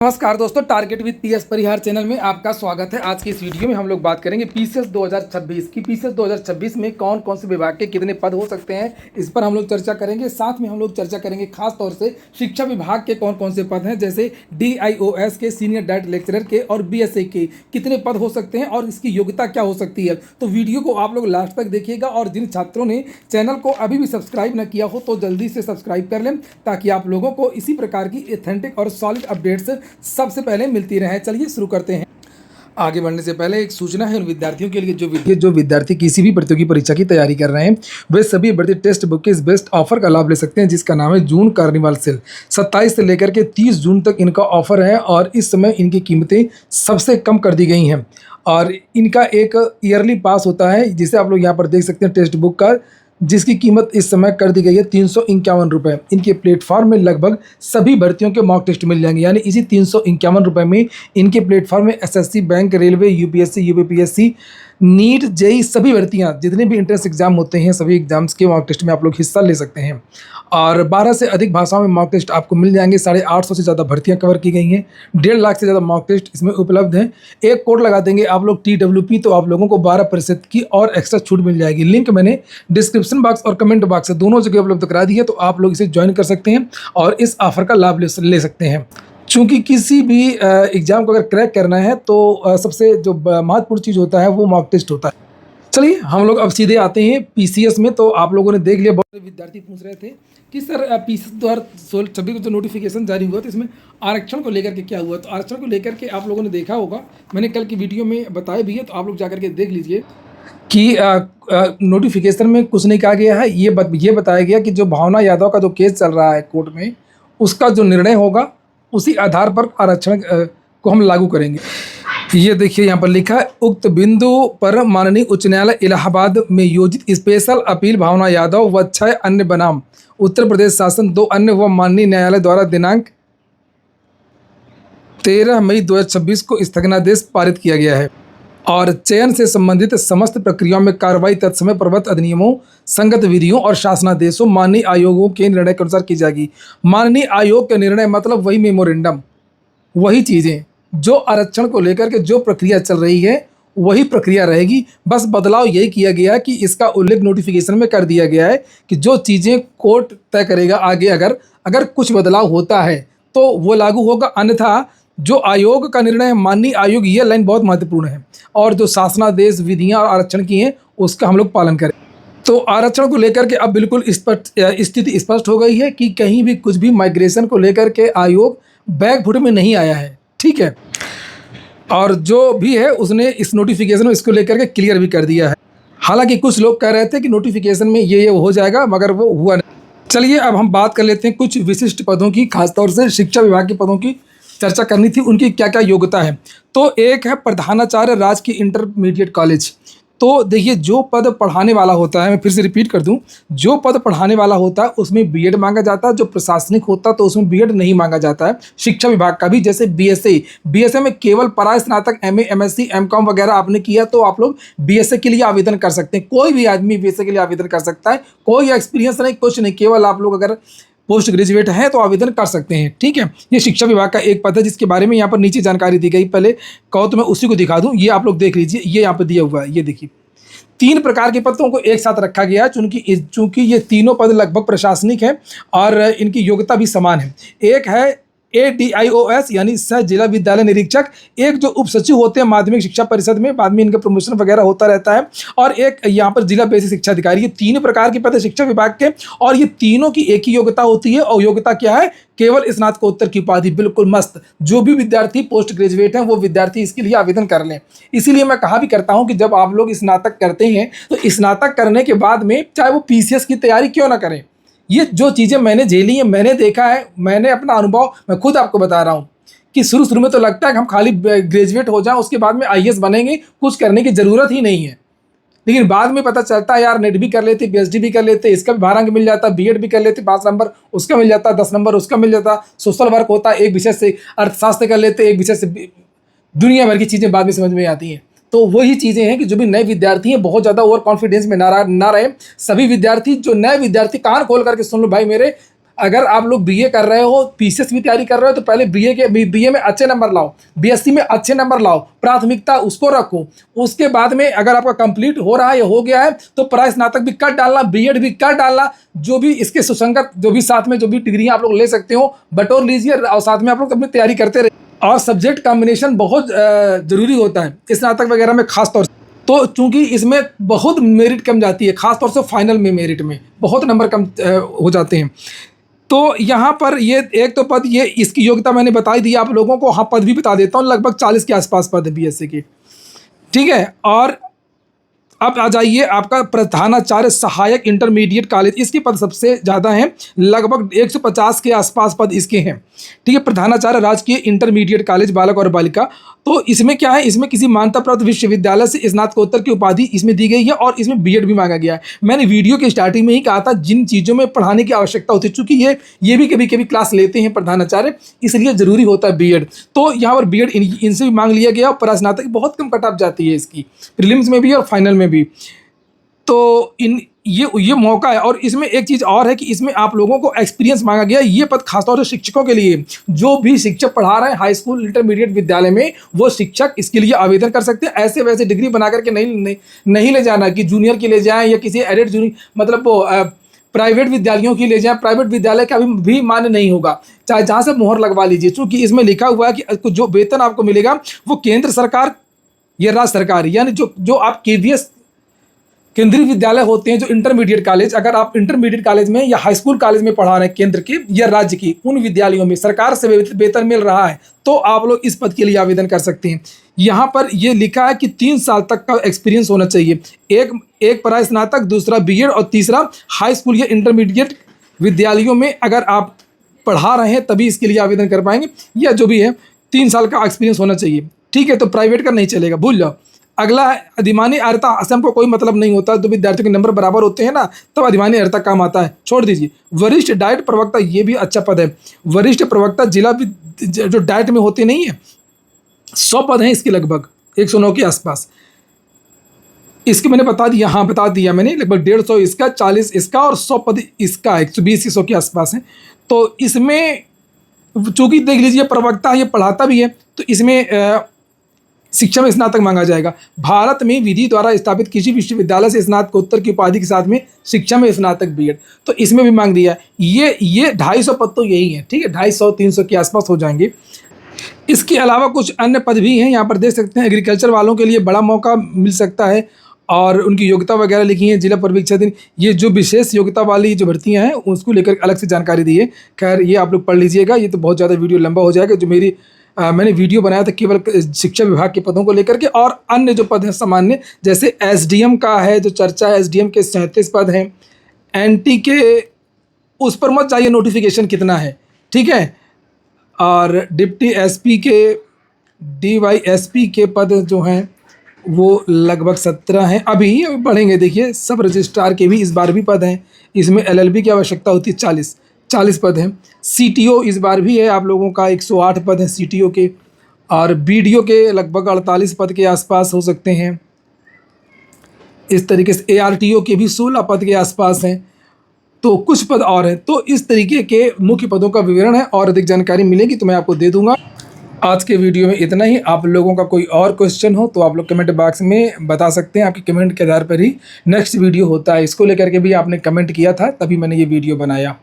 नमस्कार दोस्तों, target with PS Parihar channel में आपका स्वागत है। आज की इस वीडियो में हम लोग बात करेंगे पीसीएस 2026 की। पीसीएस 2026 में कौन कौन से विभाग के कितने पद हो सकते हैं, इस पर हम लोग चर्चा करेंगे। साथ में हम लोग चर्चा करेंगे खास तौर से शिक्षा विभाग के कौन कौन से पद हैं, जैसे DIOS के, सीनियर डाइट लेक्चरर के और BSA के कितने पद हो सकते हैं और इसकी योग्यता क्या हो सकती है। तो वीडियो को आप लोग लास्ट तक देखिएगा और जिन छात्रों ने चैनल को अभी भी सब्सक्राइब न किया हो तो जल्दी से सब्सक्राइब कर लें, ताकि आप लोगों को इसी प्रकार की ऑथेंटिक और सॉलिड अपडेट्स सबसे पहले मिलती रहे। चलिए शुरू करते हैं। आगे बढ़ने से पहले एक सूचना है उन विद्यार्थियों के लिए जो विद्यार्थी किसी भी प्रतियोगी परीक्षा की तैयारी कर रहे हैं, वे सभी भर्ती टेक्स्ट बुक के इस बेस्ट ऑफर का लाभ ले सकते हैं, जिसका नाम है जून कार्निवाल सेल। 27 से लेकर के 30 जून तक इनका ऑफर है और इस समय इनकी कीमतें सबसे कम कर दी गई हैं। और इनका एक ईयरली पास होता है, जिसे आप लोग यहाँ पर देख सकते हैं, टेक्स्ट बुक का, जिसकी कीमत इस समय कर दी गई है 351 रुपये। इनके प्लेटफॉर्म में लगभग सभी भर्तियों के मॉक टेस्ट मिल जाएंगे, यानी इसी 351 रुपये में इनके प्लेटफॉर्म में SSC, bank, railway, UPSC, UPPSC, NEET, JEE सभी भर्तियां, जितने भी एंट्रेंस एग्जाम होते हैं, सभी एग्जाम्स के मॉक टेस्ट में आप लोग हिस्सा ले सकते हैं। और 12 से अधिक भाषाओं में मॉक टेस्ट आपको मिल जाएंगे। 850 से ज़्यादा भर्तियां कवर की गई हैं। 1.5 लाख से ज़्यादा मॉक टेस्ट इसमें उपलब्ध हैं। एक कोड लगा देंगे आप लोग TWP, तो आप लोगों को 12% की और एक्स्ट्रा छूट मिल जाएगी। लिंक मैंने डिस्क्रिप्शन बॉक्स और कमेंट बॉक्स से दोनों जगह उपलब्ध करा दी है, तो आप लोग इसे ज्वाइन कर सकते हैं और इस ऑफर का लाभ ले सकते हैं। चूँकि किसी भी एग्ज़ाम को अगर क्रैक करना है तो सबसे जो महत्वपूर्ण चीज़ होता है वो मॉक टेस्ट होता है। चलिए हम लोग अब सीधे आते हैं PCS में। तो आप लोगों ने देख लिया, बहुत से विद्यार्थी पूछ रहे थे कि सर PCS 2026 को जो नोटिफिकेशन जारी हुआ तो इसमें आरक्षण को लेकर के क्या हुआ। तो आरक्षण को लेकर के आप लोगों ने देखा होगा, मैंने कल की वीडियो में बताया भी है, तो आप लोग जाकर के देख लीजिए कि नोटिफिकेशन में कुछ नहीं कहा गया है। ये बताया गया कि जो भावना यादव का जो केस चल रहा है कोर्ट में, उसका जो निर्णय होगा उसी आधार पर आरक्षण को हम लागू करेंगे। ये देखिए यहाँ पर लिखा है, उक्त बिंदु पर माननीय उच्च न्यायालय इलाहाबाद में योजित स्पेशल अपील भावना यादव व 6 अन्य बनाम उत्तर प्रदेश शासन 2 अन्य व माननीय न्यायालय द्वारा दिनांक 13 मई 2026 को स्थगनादेश पारित किया गया है और चयन से संबंधित समस्त प्रक्रियाओं में कार्रवाई तत्समय प्रवर्तन अधिनियमों, संगत विधियों और शासनादेशों माननीय आयोगों के निर्णय के अनुसार की जाएगी। माननीय आयोग के निर्णय मतलब वही मेमोरेंडम, वही चीज़ें जो आरक्षण को लेकर के जो प्रक्रिया चल रही है वही प्रक्रिया रहेगी। बस बदलाव यही किया गया कि इसका उल्लेख नोटिफिकेशन में कर दिया गया है कि जो चीज़ें कोर्ट तय करेगा आगे, अगर कुछ बदलाव होता है तो वो लागू होगा, अन्यथा जो आयोग का निर्णय है, माननीय आयोग, ये लाइन बहुत महत्वपूर्ण है, और जो शासनादेश, विधियाँ और आरक्षण की हैं उसका हम लोग पालन करें। तो आरक्षण को लेकर के अब बिल्कुल स्थिति स्पष्ट हो गई है कि कहीं भी कुछ भी माइग्रेशन को लेकर के आयोग बैकफुट में नहीं आया है, ठीक है। और जो भी है उसने इस नोटिफिकेशन में इसको लेकर के क्लियर भी कर दिया है। हालांकि कुछ लोग कह रहे थे कि नोटिफिकेशन में ये हो जाएगा, मगर वो हुआ नहीं। चलिए अब हम बात कर लेते हैं कुछ विशिष्ट पदों की, खासतौर से शिक्षा विभाग के पदों की चर्चा करनी थी, उनकी क्या क्या योग्यता है। तो एक है प्रधानाचार्य राजकीय इंटरमीडिएट कॉलेज। तो देखिए, जो पद पढ़ाने वाला होता है, मैं फिर से रिपीट कर दूं, जो पद पढ़ाने वाला होता है उसमें BEd मांगा जाता है। जो प्रशासनिक होता है तो उसमें BEd नहीं मांगा जाता है। शिक्षा विभाग का भी, जैसे BSA में केवल पराय स्नातक MA, MSc, MCOM वगैरह आपने किया तो आप लोग BSA के लिए आवेदन कर सकते हैं। कोई भी आदमी BSA के लिए आवेदन कर सकता है, कोई एक्सपीरियंस नहीं, कुछ नहीं, केवल आप लोग अगर पोस्ट ग्रेजुएट हैं तो आवेदन कर सकते हैं, ठीक है। ये शिक्षा विभाग का एक पद है, जिसके बारे में यहाँ पर नीचे जानकारी दी गई। पहले कहो तो मैं उसी को दिखा दूँ, ये आप लोग देख लीजिए, ये यहाँ पर दिया हुआ है, ये देखिए। 3 प्रकार के पदों को एक साथ रखा गया है, चूंकि ये तीनों पद लगभग प्रशासनिक हैं और इनकी योग्यता भी समान है। एक है ADIOS यानी सह जिला विद्यालय निरीक्षक, एक जो उप सचिव होते हैं माध्यमिक शिक्षा परिषद में, बाद में इनका प्रमोशन वगैरह होता रहता है, और एक यहाँ पर जिला बेसिक शिक्षा अधिकारी। ये 3 प्रकार के पद है शिक्षा विभाग के, और ये तीनों की एक ही योग्यता होती है, और योग्यता क्या है? केवल स्नातकोत्तर की उपाधि। बिल्कुल मस्त। जो भी विद्यार्थी पोस्ट ग्रेजुएट हैं वो विद्यार्थी इसके लिए आवेदन कर लें। इसीलिए मैं कहा भी करता हूं कि जब आप लोग स्नातक करते हैं तो स्नातक करने के बाद में चाहे वो PCS की तैयारी क्यों ना करें, ये जो चीज़ें मैंने झेली हैं, मैंने देखा है, मैंने अपना अनुभव मैं खुद आपको बता रहा हूँ कि शुरू में तो लगता है कि हम खाली ग्रेजुएट हो जाएं, उसके बाद में IAS बनेंगे, कुछ करने की ज़रूरत ही नहीं है। लेकिन बाद में पता चलता है यार, नेट भी कर लेते, PhD भी कर लेते, इसका भी 12 अंक मिल जाता, BEd भी कर लेते, 5 नंबर उसका मिल जाता, 10 नंबर उसका मिल जाता, सोशल वर्क होता, एक विषय से अर्थशास्त्र कर लेते, एक विषय से, दुनिया भर की चीज़ें बाद में समझ में आती हैं। तो वही चीज़ें हैं कि जो भी नए विद्यार्थी हैं बहुत ज़्यादा ओवर कॉन्फिडेंस में ना रहे। सभी विद्यार्थी, जो नए विद्यार्थी, कान खोल करके सुन लो भाई मेरे, अगर आप लोग बीए कर रहे हो, पीसीएस की तैयारी कर रहे हो, तो पहले बीए में अच्छे नंबर लाओ, बीएससी में अच्छे नंबर लाओ, प्राथमिकता उसको रखो। उसके बाद में अगर आपका कंप्लीट हो रहा है या हो गया है तो स्नातक भी कर डालना, बीएड भी कर डालना। जो भी इसके सुसंगत जो भी साथ में जो भी डिग्रियां आप लोग ले सकते हो बटोर लीजिए, और साथ में आप लोग अपनी तैयारी करते रहिए। और सब्जेक्ट कॉम्बिनेशन बहुत ज़रूरी होता है स्नातक वगैरह में खास तौर से। तो चूंकि इसमें बहुत मेरिट कम जाती है, खास तौर से फाइनल में मेरिट में बहुत नंबर कम हो जाते हैं। तो यहाँ पर ये एक तो पद, ये इसकी योग्यता मैंने बता ही दी आप लोगों को। हाँ, पद भी बता देता हूँ, लगभग 40 के आसपास पद है बीएससी की, ठीक है। और अब आ जाइए आपका प्रधानाचार्य सहायक इंटरमीडिएट कॉलेज, इसके पद सबसे ज़्यादा हैं, लगभग 150 के आसपास पद इसके हैं, ठीक है। प्रधानाचार्य राजकीय इंटरमीडिएट कॉलेज बालक और बालिका। तो इसमें क्या है, इसमें किसी मान्यता प्राप्त विश्वविद्यालय से स्नातकोत्तर की उपाधि इसमें दी गई है, और इसमें बीएड भी मांगा गया है। मैंने वीडियो के स्टार्टिंग में ही कहा था जिन चीज़ों में पढ़ाने की आवश्यकता होती है, चूँकि ये भी कभी कभी क्लास लेते हैं प्रधानाचार्य, इसलिए ज़रूरी होता है बीएड। तो यहाँ पर बीएड इनसे भी मांग लिया गया, और परास्नातक बहुत कम कट ऑफ जाती है इसकी, प्रीलिम्स में भी और फाइनल में भी। तो ये मौका है। और इसमें एक चीज़ और है कि इसमें आप लोगों को एक्सपीरियंस मांगा गया। ये पद खासतौर से शिक्षकों के लिए, जो भी शिक्षक पढ़ा रहे हैं हाई स्कूल इंटरमीडिएट विद्यालय में, वो शिक्षक इसके लिए आवेदन कर सकते हैं। ऐसे वैसे डिग्री बना करके नहीं ले जाना कि जूनियर की ले जाएं या किसी एडेड जूनियर, मतलब वो प्राइवेट विद्यालयों की ले जाएं। प्राइवेट विद्यालय का भी मान्य नहीं होगा, चाहे जहाँ से मोहर लगवा लीजिए, चूँकि इसमें लिखा हुआ है कि जो वेतन आपको मिलेगा वो केंद्र सरकार या राज्य सरकार, यानी जो आप केवीएस केंद्रीय विद्यालय होते हैं, जो इंटरमीडिएट कॉलेज, अगर आप इंटरमीडिएट कॉलेज में या हाई स्कूल कॉलेज में पढ़ा रहे हैं केंद्र के या राज्य की, उन विद्यालयों में सरकार से वेतन मिल रहा है, तो आप लोग इस पद के लिए आवेदन कर सकते हैं। यहाँ पर ये लिखा है कि 3 साल तक का एक्सपीरियंस होना चाहिए, एक परास्नातक, दूसरा बीएड, और तीसरा हाई स्कूल या इंटरमीडिएट विद्यालयों में अगर आप पढ़ा रहे हैं तभी इसके लिए आवेदन कर पाएंगे, या जो भी है 3 साल का एक्सपीरियंस होना चाहिए, ठीक है। तो प्राइवेट का नहीं चलेगा, भूल जाओ। अगला है अधिमानी अर्हता। असम को कोई मतलब नहीं होता, तो विद्यार्थियों के नंबर बराबर होते हैं ना, तब अधिमानी अर्हता काम आता है, छोड़ दीजिए। वरिष्ठ डाइट प्रवक्ता, ये भी अच्छा पद है। वरिष्ठ प्रवक्ता जिला जो डाइट में होते नहीं है, 100 पद हैं इसके, लगभग 109 के आसपास। इसके मैंने बता दिया, हाँ बता दिया मैंने, लगभग 150 इसका, 40 इसका, और 100 पद इसका, 120 100 के आसपास है। तो इसमें चूँकि देख लीजिए प्रवक्ता ये पढ़ाता भी है, तो इसमें शिक्षा में स्नातक मांगा जाएगा। भारत में विधि द्वारा स्थापित किसी विश्वविद्यालय से स्नातकोत्तर की उपाधि के साथ में शिक्षा में स्नातक बीएड, तो इसमें भी मांग दिया है। ये 250 पद तो यही है, ठीक है, 250-300 के आसपास हो जाएंगे। इसके अलावा कुछ अन्य पद भी हैं, यहाँ पर देख सकते हैं। एग्रीकल्चर वालों के लिए बड़ा मौका मिल सकता है, और उनकी योग्यता वगैरह लिखी है। जिला पर्यवेक्षक, ये जो विशेष योग्यता वाली जो भर्तियां हैं उसको लेकर अलग से जानकारी दी है। खैर ये आप लोग पढ़ लीजिएगा, ये तो बहुत ज़्यादा वीडियो लंबा हो जाएगा। जो मैंने वीडियो बनाया था केवल शिक्षा विभाग के पदों को लेकर के, और अन्य जो पद हैं सामान्य, जैसे एसडीएम का है जो चर्चा है, एसडीएम के 37 पद हैं। एनटी के उस पर मत जाइए नोटिफिकेशन कितना है, ठीक है। और डिप्टी एसपी के, डीवाईएसपी के पद जो हैं वो लगभग 17 हैं, अभी बढ़ेंगे। देखिए सब रजिस्ट्रार के भी इस बार भी पद हैं। इसमें एलएलबी की आवश्यकता होती है, 40 पद हैं। सीटीओ इस बार भी है आप लोगों का, 108 पद हैं सीटीओ के, और बीडीओ के लगभग 48 पद के आसपास हो सकते हैं। इस तरीके से एआरटीओ के भी 16 पद के आसपास हैं। तो कुछ पद और हैं। तो इस तरीके के मुख्य पदों का विवरण है, और अधिक जानकारी मिलेगी तो मैं आपको दे दूंगा। आज के वीडियो में इतना ही। आप लोगों का कोई और क्वेश्चन हो तो आप लोग कमेंट बॉक्स में बता सकते हैं। आपके कमेंट के आधार पर ही नेक्स्ट वीडियो होता है। इसको लेकर के भी आपने कमेंट किया था, तभी मैंने ये वीडियो बनाया।